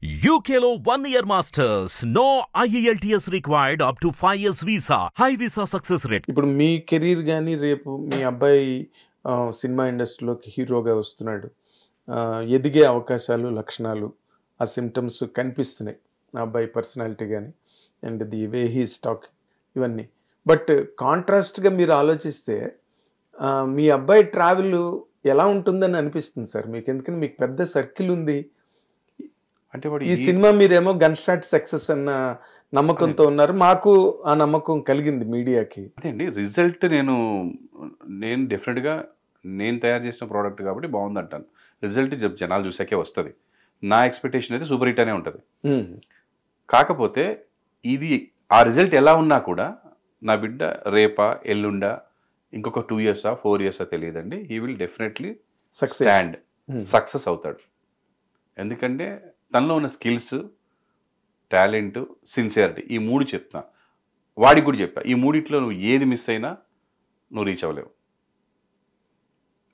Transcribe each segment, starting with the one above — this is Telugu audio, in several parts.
UKలో 1 year masters. No IELTS required up to 5 years visa. High visa success rate. ఇప్పుడు మీ కెరీర్ కానీ రేపు మీ అబ్బాయి సినిమా ఇండస్ట్రీలోకి హీరోగా వస్తున్నాడు, ఎదిగే అవకాశాలు లక్షణాలు ఆ సిమ్టమ్స్ కనిపిస్తున్నాయి నా అబ్బాయి పర్సనాలిటీ కానీ and the way he talk ఇవన్నీ. బట్ కాంట్రాస్ట్గా మీరు ఆలోచిస్తే మీ అబ్బాయి ట్రావెల్ ఎలా ఉంటుందని అనిపిస్తుంది సార్ మీకు, ఎందుకంటే మీకు పెద్ద సర్కిల్ ఉంది. అంటే ఈ సినిమా మీరేమో గన్ షాట్ సక్సెస్ అన్న నమ్మకంతో ఉన్నారు, మాకు ఆ నమ్మకం కలిగింది మీడియాకి. అదే అండి రిజల్ట్ నేను డెఫినెట్గా నేను తయారు చేసిన ప్రోడక్ట్ కాబట్టి బాగుంది అంటాను. రిజల్ట్ జనాలు చూసాకే వస్తుంది. నా ఎక్స్పెక్టేషన్ అయితే సూపర్ హిట్ అనే ఉంటుంది. కాకపోతే ఇది ఆ రిజల్ట్ ఎలా ఉన్నా కూడా నా బిడ్డ రేపా ఎల్లుండా ఇంకొక 2 years 4 years తెలియదండి, he will definitely stand success అవుతాడు. ఎందుకంటే తనలో ఉన్న స్కిల్స్, టాలెంట్, సిన్సియారిటీ ఈ 3 చెప్తా, వాడికి కూడా చెప్పా. ఈ 3 నువ్వు ఏది మిస్ అయినా నువ్వు రీచ్ అవ్వలేవు.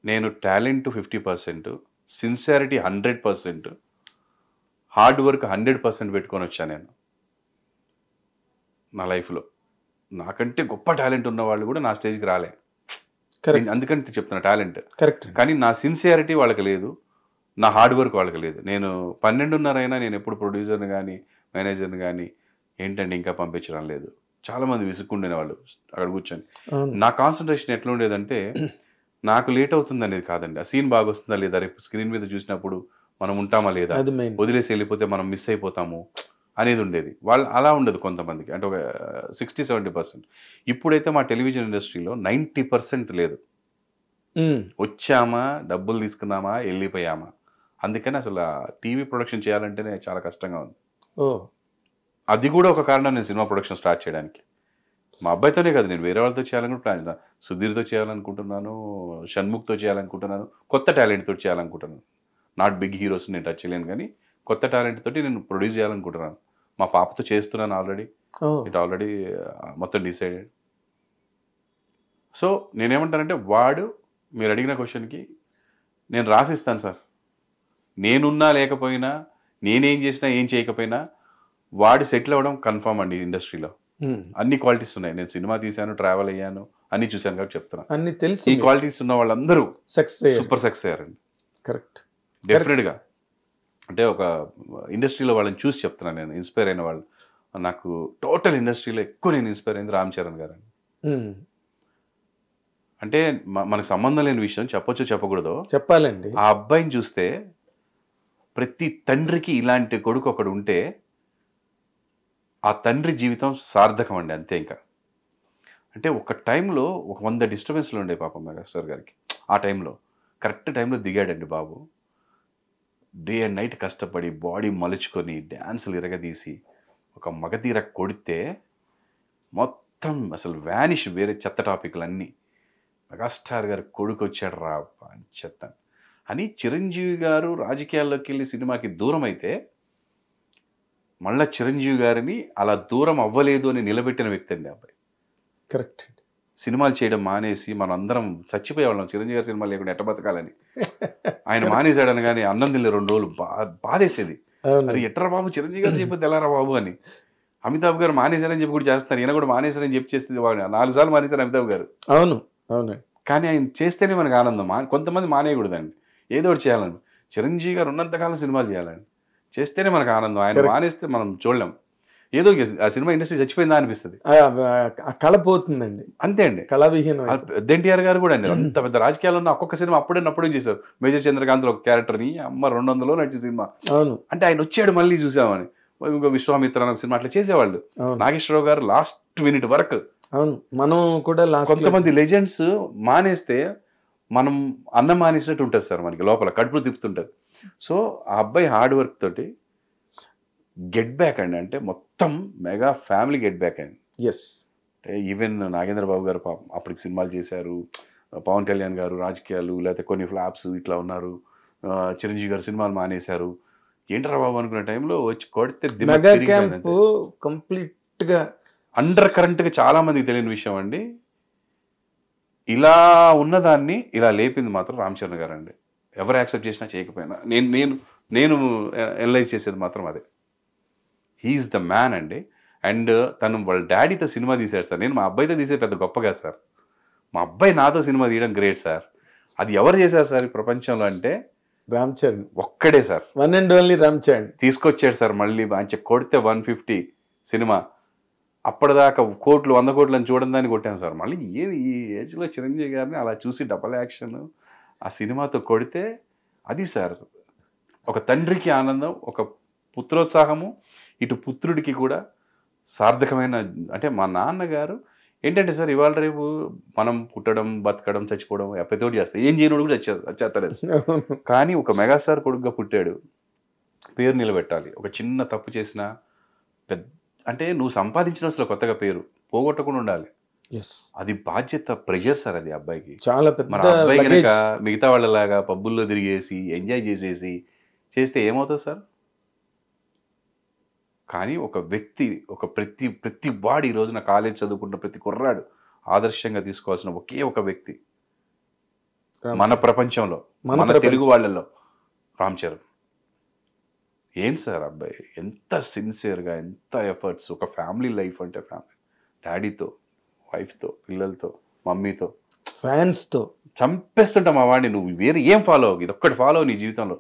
నేను టాలెంట్ 50%, సిన్సియారిటీ 100%, హార్డ్ వర్క్ 100% పెట్టుకొని వచ్చాను నేను నా లైఫ్లో. నాకంటే గొప్ప టాలెంట్ ఉన్న వాళ్ళు కూడా నా స్టేజ్కి రాలే. అందుకంటే చెప్తున్నా టాలెంట్ కరెక్ట్, కానీ నా సిన్సియారిటీ వాళ్ళకి లేదు, నా హార్డ్ వర్క్ వాళ్ళకి లేదు. నేను 12:30 అయినా నేను ఎప్పుడు ప్రొడ్యూసర్ని కానీ మేనేజర్ని కానీ ఏంటంటే ఇంకా పంపించడం లేదు. చాలామంది విసుక్కుండే వాళ్ళు అక్కడ కూర్చొని. నా కాన్సన్ట్రేషన్ ఎట్లా ఉండేదంటే నాకు లేట్ అవుతుంది అనేది కాదండి, ఆ సీన్ బాగా వస్తుందా లేదా, రేపు స్క్రీన్ మీద చూసినప్పుడు మనం ఉంటామా లేదా, వదిలేసి వెళ్ళిపోతే మనం మిస్ అయిపోతాము అనేది ఉండేది. వాళ్ళు అలా ఉండదు కొంతమందికి, అంటే ఒక 60-70%. ఇప్పుడైతే మా టెలివిజన్ ఇండస్ట్రీలో 90% లేదు. వచ్చామా, డబ్బులు తీసుకున్నామా, వెళ్ళిపోయామా. అందుకని అసలు టీవీ ప్రొడక్షన్ చేయాలంటేనే చాలా కష్టంగా ఉంది. అది కూడా ఒక కారణం నేను సినిమా ప్రొడక్షన్ స్టార్ట్ చేయడానికి. మా అబ్బాయితోనే కాదు, నేను వేరే వాళ్ళతో చేయాలని కూడా ప్లాన్, సుధీర్తో చేయాలనుకుంటున్నాను, షణ్ముఖ్తో చేయాలనుకుంటున్నాను, కొత్త టాలెంట్ తోటి చేయాలనుకుంటున్నాను. నాట్ బిగ్ హీరోస్ నేను టచ్ చేయలేను, కానీ కొత్త టాలెంట్ తోటి నేను ప్రొడ్యూస్ చేయాలనుకుంటున్నాను. మా పాపతో చేస్తున్నాను ఆల్రెడీ, ఇట్ ఆల్రెడీ మొత్తం డిసైడెడ్. సో నేనేమంటానంటే వాడు మీరు అడిగిన క్వశ్చన్కి నేను రాసిస్తాను సార్. నేనున్నా లేకపోయినా, నేనేం చేసినా ఏం చేయకపోయినా వాడు సెటిల్ అవ్వడం కన్ఫామ్ అండి. ఇండస్ట్రీలో అన్ని క్వాలిటీస్ ఉన్నాయి. నేను సినిమా తీశాను, ట్రావెల్ అయ్యాను, అన్ని చూశాను కాబట్టి చెప్తున్నాను. అన్ని తెలిసి ఈ క్వాలిటీస్ ఉన్న వాళ్ళందరూ సూపర్ సక్సెస్ అయ్యారండి. కరెక్ట్, డెఫినెట్గా. అంటే ఒక ఇండస్ట్రీలో వాళ్ళని చూసి చెప్తున్నాను, నేను ఇన్స్పైర్ అయిన వాళ్ళు. నాకు టోటల్ ఇండస్ట్రీలో ఎక్కువ నేను ఇన్స్పైర్ అయింది రామ్ చరణ్ గారు అండి. అంటే మనకు సంబంధం లేని విషయం చెప్పొచ్చు చెప్పకూడదు చెప్పాలండి. ఆ అబ్బాయిని చూస్తే ప్రతి తండ్రికి ఇలాంటి కొడుకు ఒకడు ఉంటే ఆ తండ్రి జీవితం సార్థకం అండి, అంతే. ఇంకా అంటే ఒక టైంలో ఒక 100 డిస్టర్బెన్స్లు ఉండే పాపం మెగాస్టార్ గారికి. ఆ టైంలో కరెక్ట్ టైంలో దిగాడండి బాబు. డే అండ్ నైట్ కష్టపడి బాడీ మలుచుకొని డ్యాన్సులు ఇరగదీసి ఒక మగధీర కొడితే మొత్తం అసలు వ్యానిష్, వేరే చెత్త టాపిక్లన్నీ. మెగాస్టార్ గారు కొడుకు వచ్చాడు రా చెత్త అని చిరంజీవి గారు రాజకీయాల్లోకి వెళ్ళి సినిమాకి దూరం అయితే మళ్ళీ చిరంజీవి గారిని అలా దూరం అవ్వలేదు అని నిలబెట్టిన వ్యక్తి అండి అబ్బాయి. కరెక్ట్. సినిమాలు చేయడం మానేసి మనం అందరం చచ్చిపోయేవాళ్ళం చిరంజీవి గారి సినిమాలు లేకుండా ఎట్ట బతకాలని. ఆయన మానేశాడని కానీ అన్నం తిల్లి 2 రోజులు బాధేసేది. అది ఎట్రా బాబు చిరంజీవి గారు చెప్పితే ఎలారా బాబు అని. అమితాబ్ గారు మానేశారని చెప్పి కూడా చేస్తున్నారు, ఈయన కూడా మానేశారని చెప్పి చేస్తుంది. 4 సార్లు మానేశారు అమితాబ్ గారు. అవును అవును. కానీ ఆయన చేస్తేనే మనకు ఆనందం. కొంతమంది మానేయకూడదండి, ఏదో ఒకటి చేయాలని. చిరంజీవి గారు ఉన్నంతకాలం సినిమాలు చేయాలండి, చేస్తేనే మనకు ఆనందం. ఆయన మానేస్తే మనం చూడలేం. ఏదో ఆ సినిమా ఇండస్ట్రీ చచ్చిపోయిందా అనిపిస్తుంది, కళ పోతుందండి, అంతే అండి, కళావిహీనం. ఎన్టీఆర్ గారు కూడా అండి అంత పెద్ద రాజకీయాల్లో ఉన్న ఒక్కొక్క సినిమా అప్పుడే చేశారు. మేజర్ చంద్రకాంత్ ఒక క్యారెక్టర్ని 200లో నడిచే సినిమా. అవును, అంటే ఆయన వచ్చాడు మళ్ళీ చూసామని. ఇంకో విశ్వామిత్ర అనే సినిమా అట్లా చేసేవాళ్ళు. నాగేశ్వరరావు గారు లాస్ట్ మినిట్ వరకు. అవును, మనం కూడా కొంతమంది లెజెండ్స్ మానేస్తే మనం అన్నం మానేసినట్టు ఉంటుంది సార్, మనకి లోపల కడుపులు తిప్పుతుంటుంది. సో ఆ అబ్బాయి హార్డ్ వర్క్ తోటి గెట్ బ్యాక్ అండి, అంటే మొత్తం మెగా ఫ్యామిలీ గెట్ బ్యాక్ అండి. ఎస్, ఈవెన్ నాగేంద్ర బాబు గారు పాపం అప్పటికి సినిమాలు చేశారు, పవన్ కళ్యాణ్ గారు రాజకీయాలు లేకపోతే కొన్ని ఫ్లాప్స్ ఇట్లా ఉన్నారు, చిరంజీవి గారు సినిమాలు మానేశారు. ఏంట్రా బాబు అనుకునే టైంలో వచ్చి కొడితే కంప్లీట్ గా అండర్ కరెంట్ గా చాలా మందికి తెలియని విషయం అండి. ఇలా ఉన్నదాన్ని ఇలా లేపింది మాత్రం రామ్ చరణ్ గారు అండి. ఎవరు యాక్సెప్ట్ చేసినా చేయకపోయినా నేను నేను అనలైజ్ చేసేది మాత్రం అదే. హీఈస్ ద మ్యాన్ అండి. అండ్ తను వాళ్ళ డాడీతో సినిమా తీశాడు సార్. నేను మా అబ్బాయితో తీసేది పెద్ద గొప్పగా సార్. మా అబ్బాయి నాతో సినిమా తీయడం గ్రేట్ సార్. అది ఎవరు చేశారు సార్ ఈ ప్రపంచంలో అంటే రామ్ చరణ్ ఒక్కడే sir. One and only Ram Charan తీసుకొచ్చాడు సార్. మళ్ళీ మంచి కొడితే 150 సినిమా. అప్పటిదాకా కోట్లు 100 కోట్లు అని చూడడం దాన్ని కొట్టాను సార్. మళ్ళీ ఏది ఈ ఏజ్లో చిరంజీవి గారిని అలా చూసి డబల్ యాక్షన్ ఆ సినిమాతో కొడితే అది సార్ ఒక తండ్రికి ఆనందం, ఒక పుత్రోత్సాహము, ఇటు పుత్రుడికి కూడా సార్థకమైన. అంటే మా నాన్నగారు ఏంటంటే సార్ ఇవాళ రేపు మనం పుట్టడం, బతకడం, చచ్చిపోవడం ఎప్పటితోటి చేస్తాం. ఏం చేయనోడు కూడా వచ్చేస్తలేదు. కానీ ఒక మెగాస్టార్ కొడుకుగా పుట్టాడు, పేరు నిలబెట్టాలి. ఒక చిన్న తప్పు చేసినా పెద్ద అంటే నువ్వు సంపాదించిన అసలు కొత్తగా పేరు పోగొట్టకుండా ఉండాలి. అది బాధ్యత, ప్రెషర్ సార్ అది అబ్బాయికి చాలా పెద్ద. మన అబ్బాయి కనుక మిగతా వాళ్ళలాగా పబ్బుల్లో తిరిగేసి ఎంజాయ్ చేసేసి చేస్తే ఏమవుతుంది సార్? కానీ ఒక వ్యక్తి, ఒక ప్రతి వాడు ఈ రోజున కాలేజ్ చదువుకుంటున్న ప్రతి కుర్రాడు ఆదర్శంగా తీసుకోవాల్సిన ఒకే ఒక వ్యక్తి మన ప్రపంచంలో, మన తెలుగు వాళ్ళలో రామ్ చరణ్. ఏం సార్ అబ్బాయి ఎంత సిన్సియర్గా, ఎంత ఎఫర్ట్స్. ఒక ఫ్యామిలీ లైఫ్ అంటే ఫ్యామిలీ, డాడీతో, వైఫ్తో, పిల్లలతో, మమ్మీతో, ఫ్యాన్స్తో చంపేస్తుంటాం మా వాడిని. నువ్వు వేరే ఏం ఫాలో అవ్వు, ఇది ఒక్కటి ఫాలో అవ్వు నీ జీవితంలో,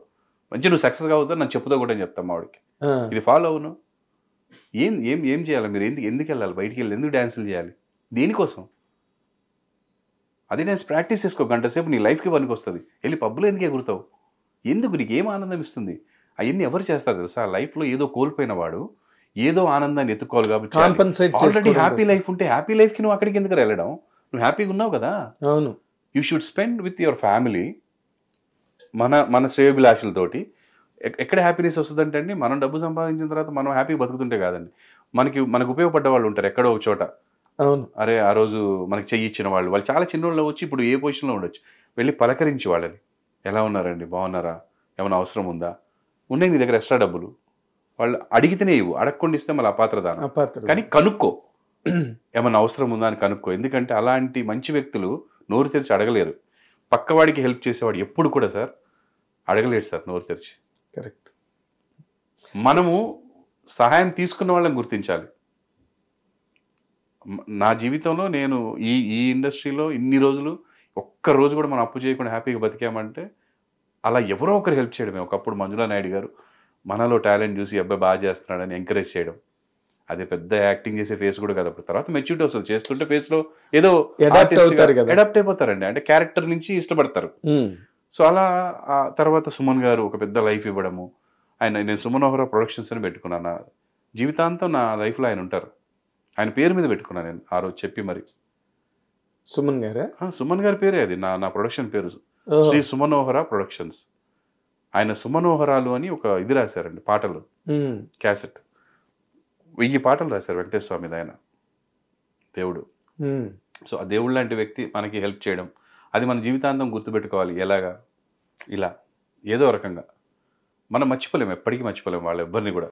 మంచి నువ్వు సక్సెస్గా అవుతావు. నన్ను చెప్పుతో కూడా అని చెప్తాం మా వాడికి, ఇది ఫాలో అవును. ఏం ఏం ఏం చేయాలి మీరు? ఎందుకు వెళ్ళాలి బయటికి వెళ్ళి? ఎందుకు డ్యాన్సులు చేయాలి? దేనికోసం? అది డ్యాన్స్ ప్రాక్టీస్ చేసుకో, గంట సేపు నీ లైఫ్కి పనికి వస్తుంది. వెళ్ళి పబ్బులో ఎందుకు ఎగురుతావు? ఎందుకు? నీకు ఏం ఆనందం ఇస్తుంది? అవన్నీ ఎవరు చేస్తారు తెలుసా? లైఫ్లో ఏదో కోల్పోయిన వాడు ఏదో ఆనందాన్ని ఎత్తుకోవాలి కాబట్టి. ఆల్రెడీ హ్యాపీ లైఫ్ ఉంటే హ్యాపీ లైఫ్కి నువ్వు అక్కడికి ఎందుకు వెళ్ళడం? నువ్వు హ్యాపీగా ఉన్నావు కదా. అవును, you should spend with your family. మన శ్రేయోభిలాషులతోటి. ఎక్కడ హ్యాపీనెస్ వస్తుందంటే అండి, మనం డబ్బు సంపాదించిన తర్వాత మనం హ్యాపీగా బతుకుతుంటే కాదండి, మనకు ఉపయోగపడ్డ వాళ్ళు ఉంటారు ఎక్కడో ఒక చోట. అవును, అరే ఆ రోజు మనకి చెయ్యి ఇచ్చిన వాళ్ళు చాలా చిన్నోళ్ళు వచ్చి ఇప్పుడు ఏ పొజిషన్లో ఉండొచ్చు, వెళ్ళి పలకరించి వాళ్ళని, ఎలా ఉన్నారండి, బాగున్నారా, ఏమైనా అవసరం ఉందా, ఉన్నాయి నీ దగ్గర ఎక్స్ట్రా డబ్బులు, వాళ్ళు అడిగితేనే ఇవ్వు, అడగకుండా ఇస్తే మళ్ళీ అపాత్రదానం. కానీ కనుక్కో, ఏమైనా అవసరం ఉందా అని కనుక్కో. ఎందుకంటే అలాంటి మంచి వ్యక్తులు నోరు తెరిచి అడగలేరు. పక్కవాడికి హెల్ప్ చేసేవాడు ఎప్పుడు కూడా సార్ అడగలేడు సార్ నోరు తెరిచి. కరెక్ట్. మనము సహాయం తీసుకున్న వాళ్ళని గుర్తించాలి. నా జీవితంలో నేను ఈ ఇండస్ట్రీలో ఇన్ని రోజులు ఒక్క రోజు కూడా మనం అప్పు చేయకుండా హ్యాపీగా బతికామంటే అలా ఎవరో ఒకరు హెల్ప్ చేయడమే. ఒకప్పుడు మంజులా నాయుడు గారు మనలో టాలెంట్ చూసి అబ్బాయి బాగా చేస్తున్నాడని ఎంకరేజ్ చేయడం, అదే పెద్ద యాక్టింగ్ చేసే ఫేస్ కూడా కదా. అప్పుడు తర్వాత మెచ్యూరిటీ వస్తుంది, చేస్తుంటే ఫేస్లో ఏదో అడాప్ట్ అయిపోతారండి, అంటే క్యారెక్టర్ నుంచి ఇష్టపడతారు. సో అలా ఆ తర్వాత సుమన్ గారు ఒక పెద్ద లైఫ్ ఇవ్వడము. నేను సుమన్ ఓహరా ప్రొడక్షన్స్ అని పెట్టుకున్నాను. నా జీవితాంతం నా లైఫ్లో ఆయన ఉంటారు. ఆయన పేరు మీద పెట్టుకున్నాను నేను ఆ రోజు చెప్పి. మరి సుమన్ గారా? సుమన్ గారి పేరే అది, నా ప్రొడక్షన్ పేరు శ్రీ సుమన్ ఓహరా ప్రొడక్షన్స్. ఆయన సుమన్ ఓహరాలు అని ఒక ఇది రాశారండి, పాటలు క్యాసెట్. 1000 పాటలు రాశారు వెంకటేశ్వర స్వామి మీద ఆయన, దేవుడు. సో ఆ దేవుడు లాంటి వ్యక్తి మనకి హెల్ప్ చేయడం, అది మన జీవితాంతం గుర్తుపెట్టుకోవాలి. ఎలాగా? ఇలా ఏదో రకంగా మనం మర్చిపోలేము, ఎప్పటికీ మర్చిపోలేము వాళ్ళ ఎవ్వరిని కూడా.